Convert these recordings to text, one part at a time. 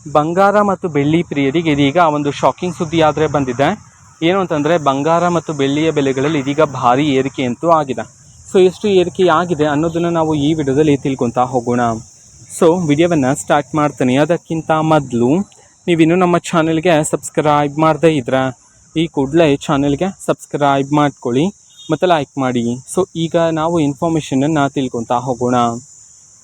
ಬಂಗಾರ ಮತ್ತು ಬೆಳ್ಳಿ ಪ್ರಿಯರಿಗೆ ಇದೀಗ ಒಂದು ಶಾಕಿಂಗ್ ಸುದ್ದಿ ಆದರೆ ಬಂದಿದೆ. ಏನು ಅಂತಂದರೆ, ಬಂಗಾರ ಮತ್ತು ಬೆಳ್ಳಿಯ ಬೆಲೆಗಳಲ್ಲಿ ಇದೀಗ ಭಾರಿ ಏರಿಕೆ ಅಂತೂ ಆಗಿದೆ. ಸೊ ಎಷ್ಟು ಏರಿಕೆ ಆಗಿದೆ ಅನ್ನೋದನ್ನು ನಾವು ಈ ವಿಡಿಯೋದಲ್ಲಿ ತಿಳ್ಕೊತಾ ಹೋಗೋಣ. ಸೊ ವಿಡಿಯೋವನ್ನು ಸ್ಟಾರ್ಟ್ ಮಾಡ್ತೀನಿ. ಅದಕ್ಕಿಂತ ಮೊದಲು ನೀವಿನ್ನೂ ನಮ್ಮ ಚಾನಲ್ಗೆ ಸಬ್ಸ್ಕ್ರೈಬ್ ಮಾಡದೇ ಇದ್ರೆ ಈ ಕೂಡಲೇ ಚಾನಲ್ಗೆ ಸಬ್ಸ್ಕ್ರೈಬ್ ಮಾಡ್ಕೊಳ್ಳಿ ಮತ್ತು ಲೈಕ್ ಮಾಡಿ. ಸೊ ಈಗ ನಾವು ಇನ್ಫಾರ್ಮೇಷನನ್ನು ತಿಳ್ಕೊತಾ ಹೋಗೋಣ.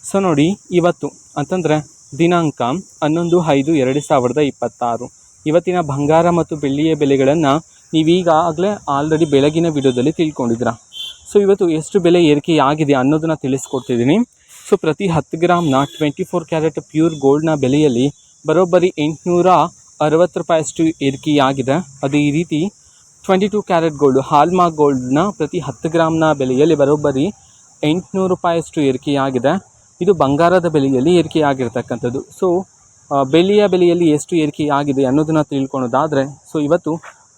ಸೊ ನೋಡಿ, ಇವತ್ತು ಅಂತಂದರೆ ದಿನಾಂಕ 11/5/2026 ಇವತ್ತಿನ ಬಂಗಾರ ಮತ್ತು ಬೆಳ್ಳಿಯ ಬೆಲೆಗಳನ್ನು ನೀವೀಗಾಗಲೇ ಆಲ್ರೆಡಿ ಬೆಳಗಿನ ವಿಡಿಯೋದಲ್ಲಿ ತಿಳ್ಕೊಂಡಿದ್ದೀರ. ಸೊ ಇವತ್ತು ಎಷ್ಟು ಬೆಲೆ ಏರಿಕೆ ಆಗಿದೆ ಅನ್ನೋದನ್ನು ತಿಳಿಸ್ಕೊಡ್ತಿದ್ದೀನಿ. ಸೊ ಪ್ರತಿ 10 ಗ್ರಾಮ್ನ 24 ಕ್ಯಾರೆಟ್ ಪ್ಯೂರ್ ಗೋಲ್ಡ್ನ ಬೆಲೆಯಲ್ಲಿ ಬರೋಬ್ಬರಿ 860 ರೂಪಾಯಿಯಷ್ಟು ಏರಿಕೆಯಾಗಿದೆ. ಅದೇ ರೀತಿ 22 ಕ್ಯಾರೆಟ್ ಗೋಲ್ಡು ಹಾಲ್ಮಾರ್ಕ್ ಗೋಲ್ಡ್ನ ಪ್ರತಿ 10 ಗ್ರಾಮ್ನ ಬೆಲೆಯಲ್ಲಿ ಬರೋಬ್ಬರಿ 800 ರೂಪಾಯಿಯಷ್ಟು ಏರಿಕೆಯಾಗಿದೆ. ಇದು ಬಂಗಾರದ ಬೆಲೆಯಲ್ಲಿ ಏರಿಕೆಯಾಗಿರ್ತಕ್ಕಂಥದ್ದು. ಸೊ ಬೆಳ್ಳಿಯ ಬೆಲೆಯಲ್ಲಿ ಎಷ್ಟು ಏರಿಕೆಯಾಗಿದೆ ಅನ್ನೋದನ್ನು ತಿಳ್ಕೊಳೋದಾದರೆ, ಸೊ ಇವತ್ತು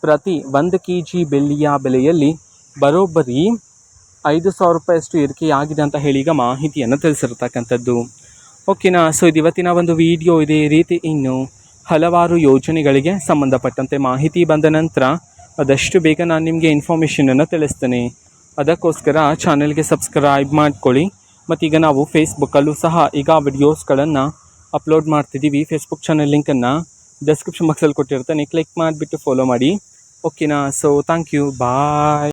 ಪ್ರತಿ 1 kg ಬೆಳ್ಳಿಯ ಬೆಲೆಯಲ್ಲಿ ಬರೋಬ್ಬರಿ 5,000 ರೂಪಾಯಿಯಷ್ಟು ಏರಿಕೆಯಾಗಿದೆ ಅಂತ ಹೇಳಿ ಈಗ ಮಾಹಿತಿಯನ್ನು ತಿಳಿಸಿರ್ತಕ್ಕಂಥದ್ದು. ಓಕೆನಾ. ಸೊ ಇದು ಇವತ್ತಿನ ಒಂದು ವಿಡಿಯೋ. ಇದೇ ರೀತಿ ಇನ್ನು ಹಲವಾರು ಯೋಜನೆಗಳಿಗೆ ಸಂಬಂಧಪಟ್ಟಂತೆ ಮಾಹಿತಿ ಬಂದ ನಂತರ ಆದಷ್ಟು ಬೇಗ ನಾನು ನಿಮಗೆ ಇನ್ಫಾರ್ಮೇಷನನ್ನು ತಿಳಿಸ್ತೇನೆ. ಅದಕ್ಕೋಸ್ಕರ ಚಾನಲ್ಗೆ ಸಬ್ಸ್ಕ್ರೈಬ್ ಮಾಡ್ಕೊಳ್ಳಿ. ಮತ್ತು ಈಗ ನಾವು ಫೇಸ್ಬುಕ್ಕಲ್ಲೂ ಸಹ ಈಗ ವಿಡಿಯೋಸ್ಗಳನ್ನು ಅಪ್ಲೋಡ್ ಮಾಡ್ತಿದ್ದೀವಿ. ಫೇಸ್ಬುಕ್ ಚಾನಲ್ ಲಿಂಕನ್ನು ಡಿಸ್ಕ್ರಿಪ್ಷನ್ ಬಾಕ್ಸಲ್ಲಿ ಕೊಟ್ಟಿರ್ತೇನೆ, ಕ್ಲಿಕ್ ಮಾಡಿಬಿಟ್ಟು ಫಾಲೋ ಮಾಡಿ. ಓಕೆನಾ. So thank you, bye.